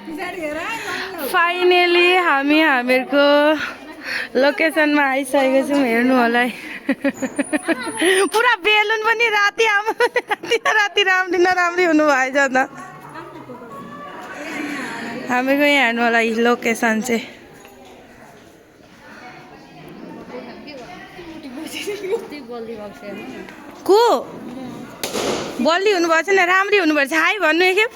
Finally हामी हामीहरूको लोकेसनमा आइसकेको छौँ। हेर्नु होला है पुरा बेलुन पनि राति राति राम्री हुनु भएछ त। हामीको यहाँ हेर्नु होला लोकेसन चाहिँ को बल्ली हुनुभएको छैन, राम्री हुनुपर्छ। हाई भन्नु एकखेप।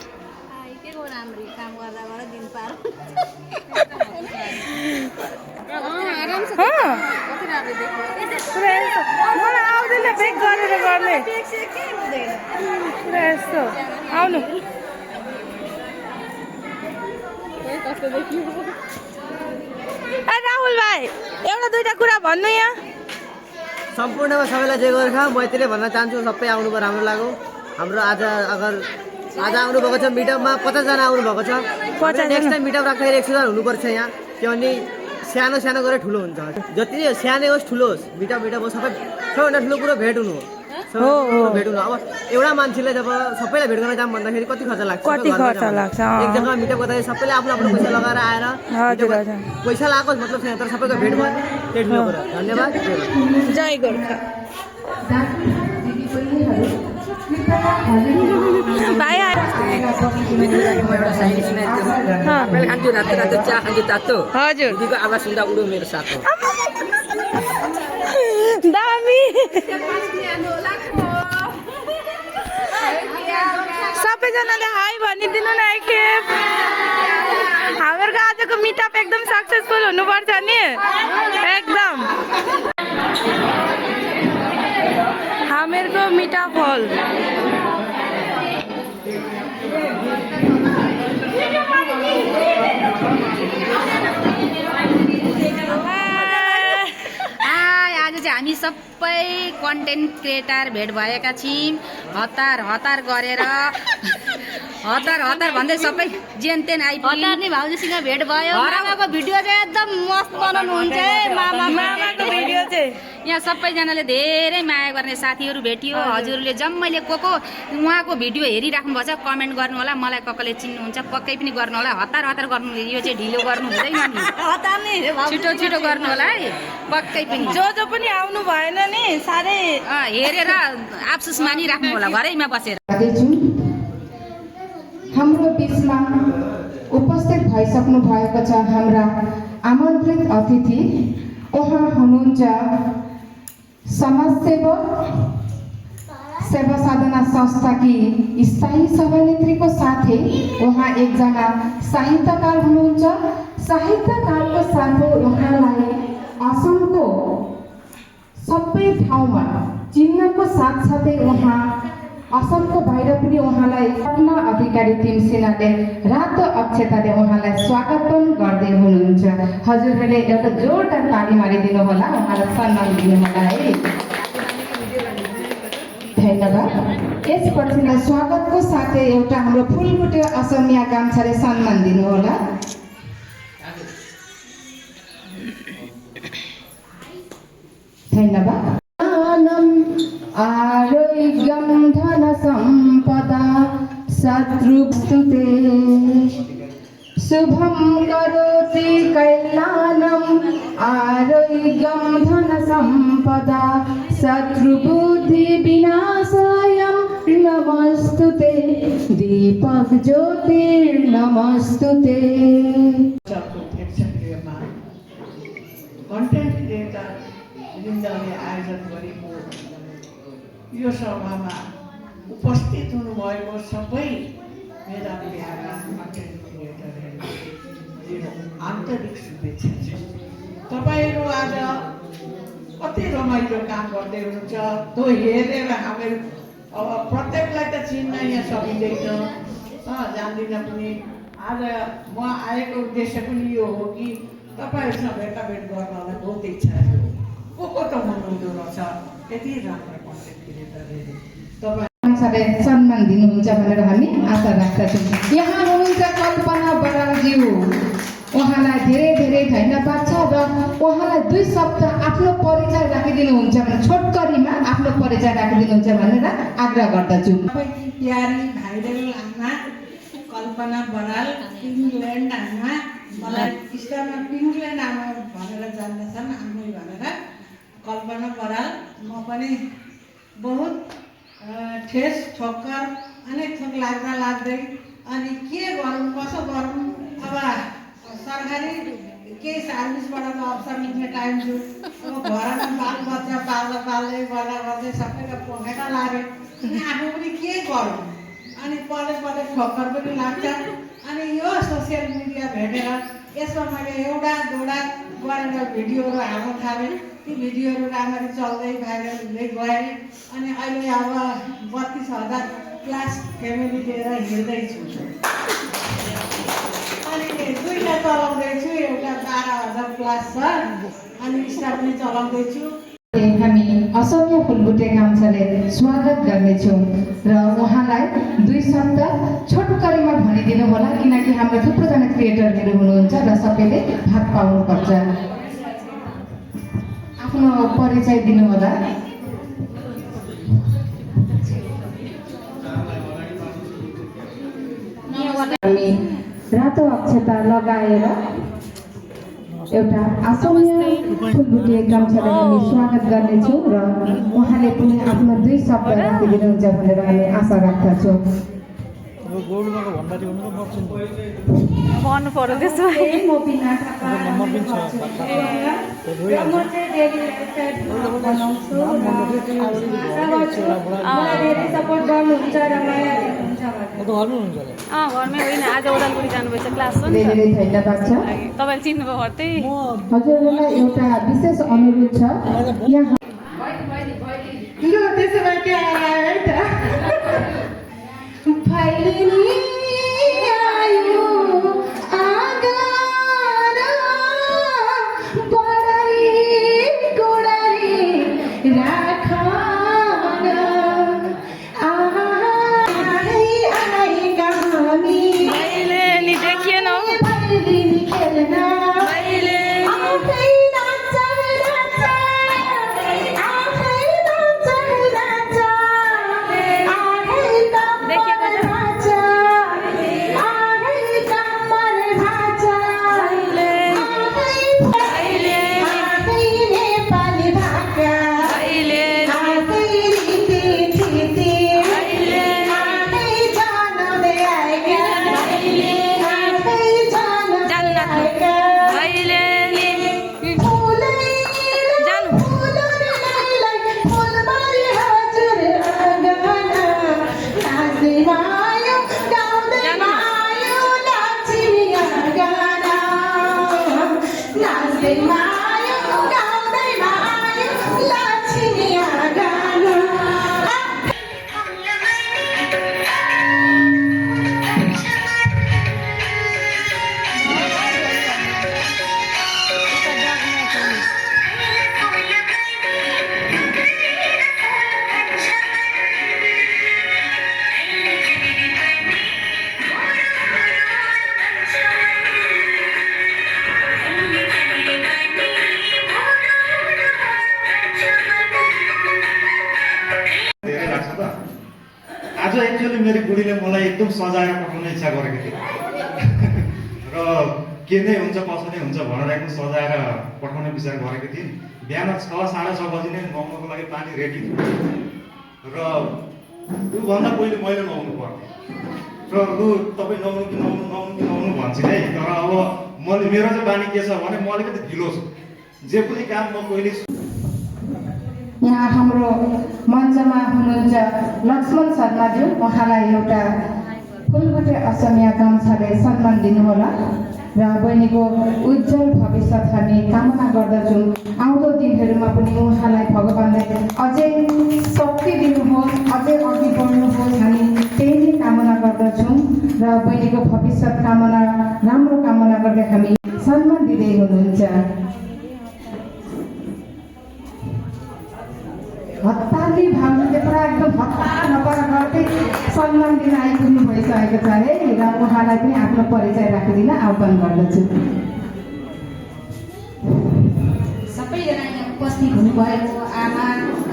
मलाई आउँदैन ब्रेक गरेर गर्ने पुरा यस्तो आउनु। राहुल भाइ एउटा दुईटा कुरा भन्नु यहाँ। सम्पूर्णमा सबैलाई जय गोर्खा। म यति नै भन्न चाहन्छु, सबै आउनुभयो राम्रो लाग्यो। हाम्रो आज आउनुभएको छ मिटअपमा 50 जना आउनुभएको छ। नेक्स्ट टाइम मिटअप राख्दाखेरि 100 जना हुनुपर्छ यहाँ, किनभने सानो सानो गरेर ठुलो हुन्छ। जति सानै होस् ठुलो होस् मिटअप होस् सबैभन्दा ठुलो कुरो भेट हुनु हो। भेट हुनु अब एउटा मान्छेले जब सबैलाई भेट गर्न जाम भन्दाखेरि कति खर्च लाग्छ। एक जग्गा मिटअप गर्दाखेरि सबैले आफ्नो आफ्नो पैसा लगाएर आएर पैसा लागोस् मतलब छैन, तर सबैको भेट भयो त्यही ठुलो कुरा। धन्यवाद। जय गोर्खा। भाइ खान्छु रातो रातो चिया खान्छु तातो। हजुर दिदीको आवाज सुन्दा उडो मेरो साथ दामी। सबैजनाले हाई भनिदिनु न एकखेप। हामीहरूको आजको मिटअप एकदम सक्सेसफुल हुनुपर्छ नि एकदम। हामीहरूको मिटअप हल आज चाहिँ हामी सबै कन्टेन्ट क्रिएटर भेट भएका छौँ। हतार गरेर हतार भन्दै सबै जेन तेन आइपुग्यो। भाउजूसँग भेट भयो। मामाको भिडियो चाहिँ एकदम मस्त बनाउनुहुन्छ है। मामाको भिडियो चाहिँ यहाँ सबैजनाले धेरै माया गर्ने साथीहरू भेटियो। हजुरले जम्मैले को उहाँको भिडियो हेरिराख्नु भएको छ कमेन्ट गर्नु होला। मलाई कसले चिन्नुहुन्छ पक्कै पनि गर्नु होला। हतार गर्नु, यो चाहिँ ढिलो गर्नु हुँदैन नि, छिटो गर्नु होला है पक्कै पनि। जो पनि आउनु भएन नि साह्रै हेरेर अफसोस मानिराख्नु होला घरैमा बसेर। हाम्रो बिचमा उपस्थित भइसक्नु भएको छ हाम्रा आमन्त्रित अतिथि। उहाँ हुनुहुन्छ समाजसेवक सेवा साधना संस्थाकी स्थायी सभानेत्रीको साथै उहाँ एकजना साहित्यकार हुनुहुन्छ। साहित्यकारको साथै उहाँलाई असमको सबै ठाउँमा चिन्नको साथसाथै उहाँ असमको बाहिर पनि उहाँलाई पटना अधिकारी टिम सेनाले रातो अक्षताले उहाँलाई स्वागत पनि गर्दै हुनुहुन्छ। हजुरहरूले एउटा जोरदार ताली मारिदिनु होला, उहाँलाई सम्मान दिनु होला है। धन्यवाद। यसपछिलाई स्वागतको साथै एउटा हाम्रो फुलबुटे असमिया गामछाले सम्मान दिनु होला। धन्यवाद। आरोग्यं धन सम्पदा शत्रुस्तुते शुभं करोति कल्याणं आरोग्यं धन सम्पदा शत्रुबुद्धि विनाशाय नमस्तुते दीपक ज्योतिर्नमस्तुते। कन्टेन्ट क्रिएटर वृन्दले आयोजन गरेको यो सभामा उपस्थित हुनुभएको सबै मेरा प्यारा कन्टेन्ट क्रिएटरहरू आन्तरिक शुभेच्छा छ। तपाईँहरू आज कति रमाइलो काम गर्दै हुनुहुन्छ त्यो हेरेर हामीहरू अब प्रत्येकलाई त चिन्न यहाँ सकिँदैन जान्दिनँ पनि। आज म आएको उद्देश्य पनि यो हो कि तपाईँहरूसँग भेटाभेट गर्नलाई बहुत इच्छा थियो। को त हुनुहुँदो रहेछ यति राम्रो कन्टेन्ट क्रिएटरहरू तपाईँ सम्मान दिनुहुन्छ भनेर हामी आशा राख्दछौँ। यहाँ हुनुहुन्छ कल्पना बरालज्यू, उहाँलाई धेरै धेरै धन्यवाद छ र उहाँलाई 2 शब्द आफ्नो परिचय राखिदिनुहुन्छ भने छोटकरीमा आफ्नो परिचय राखिदिनुहुन्छ भनेर आग्रह गर्दछु। प्यारी भाइरल आमा कल्पना बराल पिङल्यान्ड आमा मलाई इस्टरमा पिङल्यान्ड आमा भनेर जान्दछन् आमै भनेर कल्पना बराल म पनि बहुत ठेस ठोक्कर अनेक थोक लाग्दै अनि के गरौँ कसो गरौँ अब सरकारी केही सर्भिसबाट त अवसर मिल्ने टाइम छु अब घरमा बालबच्चा पाल्दै गर्दै सबैको पोखेटा लाग्यो अनि आफू पनि के गरौँ अनि पढे ठोक्कर पनि लाग्छ अनि यो सोसियल मिडिया भेटेर यसमा मैले एउटा दुईवटा गरेर भिडियोहरू हाल्न थालेँ ती भिडियोहरू राम्ररी चल्दै भाइरल हुँदै गए अनि अहिले अब 32,000 प्लस फ्यामिली लिएर हिँड्दैछु अनि दुईवटा चलाउँदैछु एउटा 12,000 प्लस छ अनि स्टाफ पनि चलाउँदैछु हामी असमिया फुलबुटे गाउँछाले स्वागत गर्नेछौँ र उहाँलाई 2 शब्द छोटकरीमा भनिदिनु होला किनकि हाम्रो थुप्रोजना क्रिएटरहरू हुनुहुन्छ र सबैले भाग पाउनुपर्छ आफ्नो परिचय दिनु होला हामी रातो अक्षता लगाएर एउटा असमिया फुलबुटे गाउँछालाई हामी स्वागत गर्नेछौँ र उहाँले पनि आफ्नो 2 शब्द राखिदिनुहुन्छ भनेर हामी आशा राख्दछौँ भन्नु पर्यो त्यसो भए म बिना सपोर्ट गर्नुहुन्छ र माया दिनुहुन्छ घरमै होइन आज उदालगुडी जानुभएछ क्लास हो नि धेरै धन्यवाद छ तपाईँले चिन्नुभयो त्यही हजुरहरूलाई एउटा विशेष अनुरोध छ यहाँ लु त्यसो भए के आयो है त फैलिनी आयो आँगन बढारी राखन आएका हामी अहिले नि देखिएन हौ फैलिनी खेल्न आफै नाच्छ आज एक्चुअली मेरो बुढीले मलाई एकदम सजाएर पठाउने इच्छा गरेको थियो र के नै हुन्छ कसो नै हुन्छ भनेर एकदम सजाएर पठाउने विचार गरेको थिएँ बिहान 6:30 बजी नै नुहाउनको लागि पानी रेडी थियो र त्योभन्दा पहिले मैले नुहाउनु पर्थ्यो र लु तपाईँ नुहाउनु भन्छ है तर अब मैले मेरो चाहिँ बानी के छ भने म अलिकति ढिलो छु जे पनि काम म पहिले यहाँ हाम्रो मञ्चमा हुनुहुन्छ लक्ष्मण शर्माज्यू उहाँलाई एउटा फुलबुटे असमिया गाउँछाले सम्मान दिनुहोला र बहिनीको उज्जवल भविष्य हामी कामना गर्दछौँ आउँदो दिनहरूमा पनि उहाँलाई भगवानले अझै शक्ति दिनुहोस् अझै अघि बढ्नुहोस् हामी त्यही नै कामना गर्दछौँ र बहिनीको भविष्य कामना राम्रो कामना गर्दै हामी सम्मान दिँदै हुनुहुन्छ हतारले भाउजूले पुरा एकदम हतार नपर गर्दै सम्मान दिन आइपुग्नु भइसकेको छ है र उहाँलाई पनि आफ्नो परिचय राखिदिन आह्वान गर्दछु सबैजना यहाँ उपस्थित हुनुभएको आमा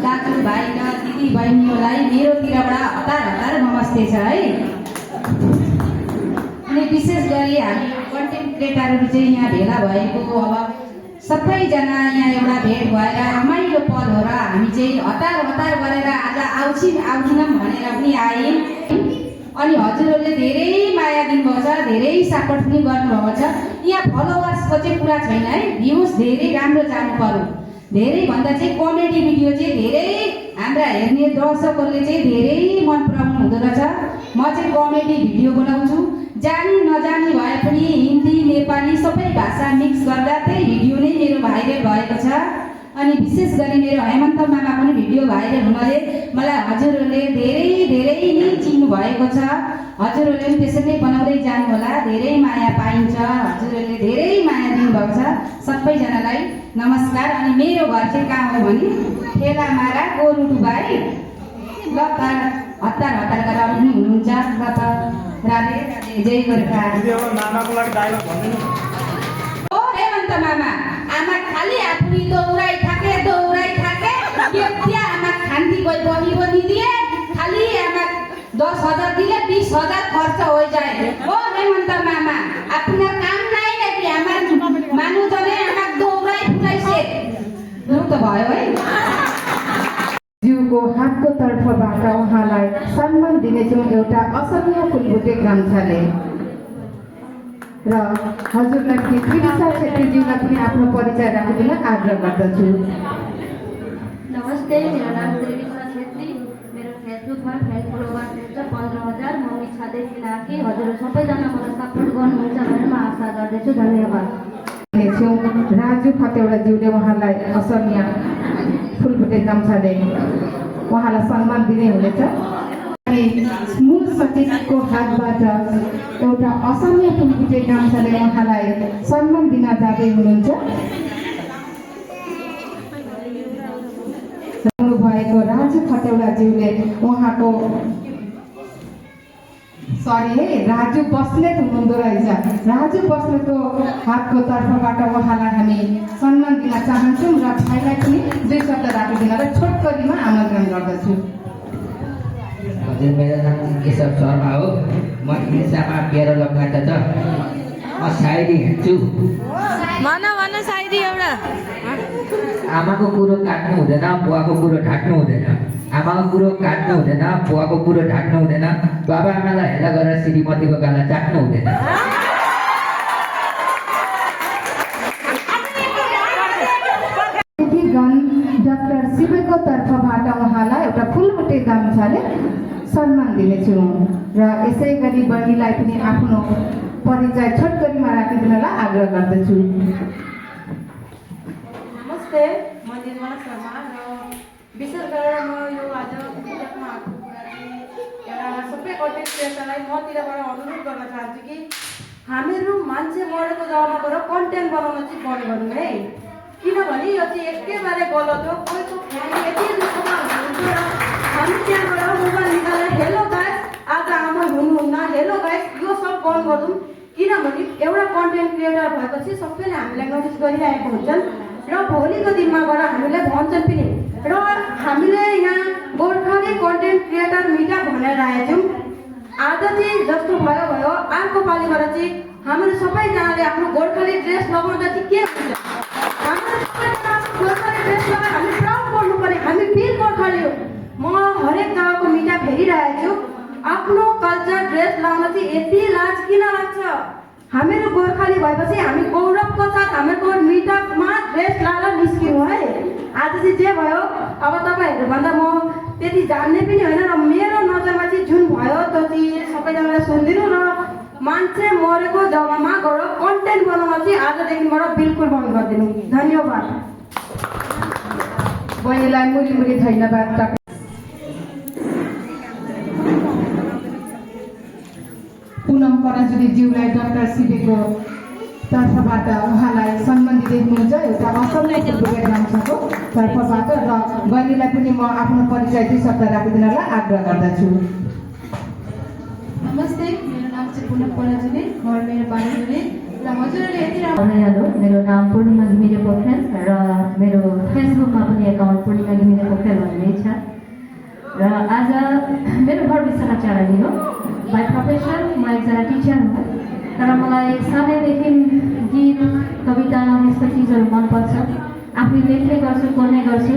दाजुभाइ र दिदीबहिनीहरूलाई मेरोतिरबाट हतार नमस्ते छ है अनि विशेष गरी हामी कन्टेन्ट क्रिएटरहरू चाहिँ यहाँ भेला भएको अब सबैजना यहाँ एउटा भेट भएर रमाइलो पल हो र हामी चाहिँ हतार हतार गरेर आज आउँदिनौँ भनेर पनि आयौँ। अनि हजुरहरूले धेरै माया दिनुभएको छ, धेरै सपोर्ट पनि गर्नुभएको छ। यहाँ फलोवर्सको चाहिँ कुरा छैन है, भ्युज धेरै राम्रो जानु पर्यो। धेरैभन्दा चाहिँ कमेडी भिडियो चाहिँ धेरै हाम्रा हेर्ने दर्शकहरूले चाहिँ धेरै मन पराउनु हुँदो रहेछ। म चाहिँ कमेडी भिडियो बनाउँछु, जानी नजानी भए पनि हिन्दी नेपाली सबै भाषा मिक्स गर्दा त्यही भिडियो नै मेरो भाइरल भएको छ। अनि विशेष गरी मेरो हेमन्त मामा पनि भिडियो भाइरल हुनाले मलाई हजुरहरूले धेरै धेरै नै चिन्नु भएको छ। हजुरहरूले पनि त्यसरी नै बनाउँदै जानु होला, धेरै माया पाइन्छ। हजुरहरूले धेरै माया दिनुभएको छ सबैजनालाई नमस्कार। अनि मेरो घर चाहिँ कहाँ हो भने ठेलामारा गोरुडुबाई ल त हतार हतार गरेर पनि हुनुहुन्छ ल त। राधे राधे, जय गोर्खा। ओ हेमन्त मामा, आमा खाली आफूले दौराई थाके क्या आमा खान्ती कोई बनी दिए, खाली आमा 10,000 दिए 20,000 खर्च हो जाए। ओ हेमन्त मामा, अपना काम नहीं है कि हमार मानु जने आमा दौराई फुटाइसे त भयो है। ज्यूको हातको तर्फबाट उहाँलाई सम्मान दिनेछौँ एउटा असमिया फुलबुटे गाम्छाले। र हजुरलाई त्रिविसा छेत्रीज्यूलाई पनि आफ्नो परिचय राखिदिन आग्रह गर्दछु। नमस्ते, मेरो नाम त्रिविसा छेत्री। मेरो फेसबुकमा फ्रेन्ड फलोवर्स हुन्छ 15,000। म इच्छादेखि राखेँ। हजुर सबैजना मलाई सपोर्ट गर्नुहुन्छ भनेर म आशा गर्दछु। धन्यवाद। राजु खतेवडाज्यूले उहाँलाई असमिया फुलबुटे गाम्छाले उहाँलाई सम्मान दिने हुनेछ। अनि मूल सचिवको हातबाट एउटा असमिया फुलबुटे गाम्छाले उहाँलाई सम्मान दिन जाँदै हुनुहुन्छ। भएको राजु खतेवडाज्यूले उहाँको राजु बस्नेत हुनुहुँदो रहेछ। राजु बस्नेतको हातको तर्फबाट उहाँलाई हामी सम्मान दिन चाहन्छौँ र भाइलाई पनि 2 शब्द राखिदिनलाई छोटकरीमा आमन्त्रण गर्दछु। हजुर, मेरो नाम केशव शर्मा हो। म हिंसामा केरलबाट छ। म सायरी हेर्छु। भन सायरी एउटा। आमाको कुरो काट्नु हुँदैन, बुवाको कुरो ढाक्नु हुँदैन। आमाको कुरो काट्नु हुँदैन, बुवाको कुरो ढाक्नु हुँदैन। बाबा आमालाई हेला गरेर श्रीमतीको गाला चाट्नु हुँदैन। डाक्टर शिवको तर्फबाट उहाँलाई एउटा फुलबुटे गाम्छाले सम्मान दिनेछौँ र यसै गरी बहिनीलाई पनि आफ्नो परिचय छोटकरीमा राखिदिनलाई आग्रह गर्दछु। नमस्ते, म निर्मला शर्मा र विशेष गरेर म यो आज उपत्यकामा आएको कुरा चाहिँ एउटा सबै कन्टेन्ट क्रिएटरलाई मतिरबाट अनुरोध गर्न चाहन्छु कि हामीहरू मान्छे मरेको जग्गामा गएर कन्टेन्ट बनाउन चाहिँ बन्द गर्नु है। किनभने यो चाहिँ एकेबारे गलत हो। कोहीको फ्यामिली यति दुःखमा हुनुहुन्छ र हामी त्यहाँबाट मोबाइल निकालेर हेलो गाइस आज आमा हुनुहुन्न, हेलो गाइस यो सब बन्द गरौँ। किनभने एउटा कन्टेन्ट क्रिएटर भएपछि सबैले हामीलाई नोटिस गरिरहेको हुन्छन् र भोलिको दिनमा गएर हामीलाई भन्छन् पनि। र हामीले यहाँ गोर्खाली कन्टेन्ट क्रिएटर मिटअप भनेर आएछौँ। आज चाहिँ जस्तो भयो अर्को पालिबाट चाहिँ हामीहरू सबैजनाले आफ्नो गोर्खाली ड्रेस लगाउँदा चाहिँ के हुन्छ, हाम्रो सबैजना गोर्खाली ड्रेस लगाएर हामी प्राउड गर्नु पर्यो। हामी फिर गोर्खाली हो। म हरेक जग्गाको मिटअप हेरिरहेको छु। आफ्नो कल्चर ड्रेस लाउन चाहिँ यति लाज किन लाग्छ? हामीहरू गोर्खाली भएपछि हामी गौरवको साथ हामीहरूको मिटअपमा ड्रेस लाएर निस्किनु है। आज चाहिँ जे भयो, अब तपाईँहरूभन्दा म त्यति जान्ने पनि होइन र मेरो नजरमा चाहिँ जुन भयो त्यो चाहिँ सबैजनाले सुनिदिनु र मान्छे मरेको जग्गामा गएर कन्टेन्ट बनाउन चाहिँ आजदेखिबाट बिल्कुल बन्द गरिदिनु। धन्यवाद। बहिनीलाई मुरी धन्यवाद। पुनम पराजुलीज्यूलाई डाक्टर शिवको तर्फबाट उहाँलाई सम्मान दिँदै हुनुहुन्छ एउटा असमिया फुलबुटे गाम्छाको तर्फबाट। र बहिनीलाई पनि म आफ्नो परिचय 2 शब्द राखिदिनलाई आग्रह गर्दछु। नमस्ते, मेरो नाम चाहिँ पुनम पराजुली, घर मेरो बालिजुली र हजुरहरूले यति हेलो, मेरो नाम पूर्णिमा घिमिरे पोखरेल र मेरो फेसबुकमा पनि एकाउन्ट पूर्णिमा घिमिरे पोखरेल भन्ने छ। र आज मेरो घर विश्वनाथ चाराजी हो। बाई प्रोफेसन म एकजना टिचर हो, तर मलाई सानैदेखि गीत कविता यस्तो चिजहरू मनपर्छ। आफै लेख्ने गर्छु, बोल्ने गर्छु।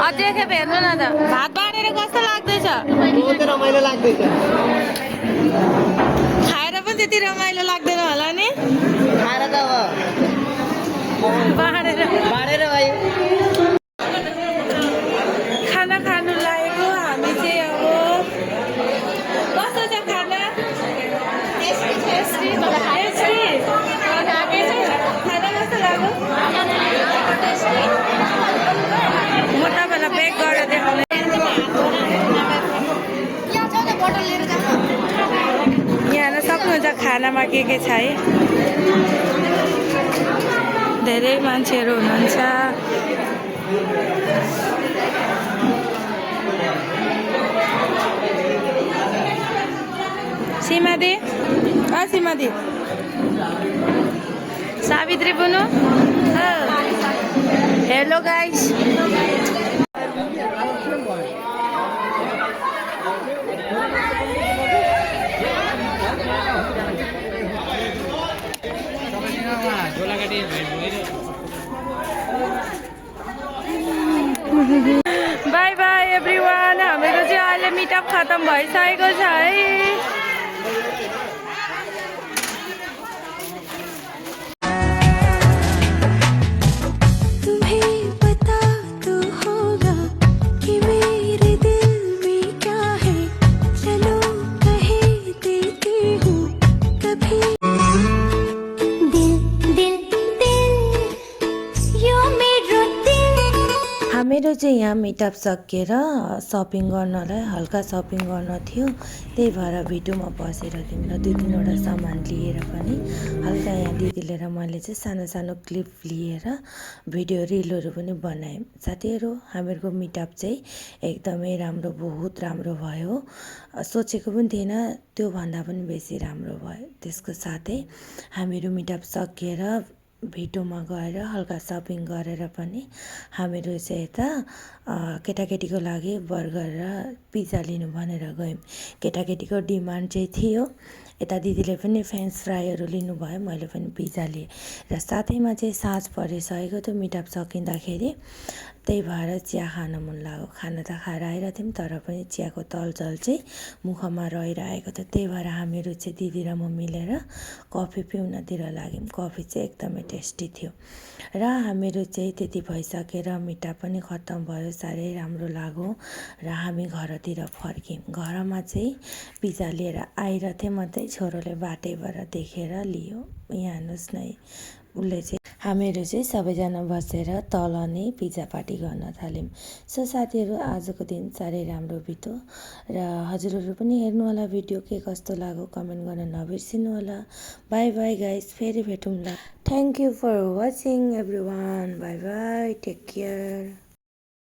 अझै खेप हेर्नु न त, भात बाँडेर कस्तो लाग्दैछ? रमाइलो लाग्दैछ। खाएर पनि त्यति रमाइलो लाग्दैन होला नि? खाएर त अब बाँडेर भाइ खाना खानु लागेको हामी चाहिँ अब कस्तो छ खाना? टेस्टी खाना कस्तो लाग्यो? म तपाईँलाई ब्याक गरेर देखाउने। यहाँ हेर्न सक्नुहुन्छ खानामा के छ है। धेरै मान्छेहरू हुनुहुन्छ। सीमादी, सीमादी, सावित्री बुनु, hello guys. Bye bye everyone. हाम्रो चाहिँ अहिले मिटअप खतम भइसकेको छ है। मेरो चाहिँ यहाँ मिटअप सकिएर सपिङ गर्नलाई हल्का सपिङ गर्न थियो, त्यही भएर भिडियोमा बसेर तिम्रो 2-3वटा सामान लिएर पनि हल्का यहाँ दिदीले र मैले चाहिँ सानो सानो क्लिप लिएर भिडियो रिलहरू पनि बनाएँ। साथीहरू, हामीहरूको मिटअप चाहिँ एकदमै राम्रो, बहुत राम्रो भयो। सोचेको पनि थिएन, त्योभन्दा पनि बेसी राम्रो भयो। त्यसको साथै हामीहरू मिटअप सकिएर भिटोमा गएर हल्का सपिङ गरेर पनि हामीहरू चाहिँ यता केटाकेटीको लागि बर्गर र पिज्जा लिनु भनेर गयौँ। केटाकेटीको डिमान्ड चाहिँ थियो। यता दिदीले पनि फ्रेन्च फ्राईहरू लिनुभयो, मैले पनि पिज्जा लिएँ। र साथैमा चाहिँ साँझ परिसकेको थियो मिटअप सकिँदाखेरि, त्यही भएर चिया खान मन लाग्यो। खाना त खाएर आइरहेको थियौँ, तर पनि चियाको तलजल चाहिँ मुखमा रहिरहेको थियो। त्यही भएर हामीहरू चाहिँ दिदी र म मिलेर कफी पिउनतिर लाग्यौँ। कफी चाहिँ एकदमै टेस्टी थियो र हामीहरू चाहिँ त्यति भइसकेर मिटअप पनि खत्तम भयो। साह्रै राम्रो लाग्यो र हामी घरतिर फर्क्यौँ। घरमा चाहिँ पिज्जा लिएर आइरहेको थिएँ, मात्रै छोरोले बाटैबाट देखेर लियो। यहाँ हेर्नुहोस् न, उसले चाहिँ हामीहरू चाहिँ सबैजना बसेर तल नै पिज्जा पार्टी गर्न थाल्यौँ। सो साथीहरू, आजको दिन साह्रै राम्रो बित्यो र हजुरहरू पनि हेर्नु होला भिडियो, के कस्तो लाग्यो कमेन्ट गर्न नबिर्सिनु होला। बाई बाई गाइस, फेरि भेटौँला। Thank you for watching everyone. Bye bye, take care.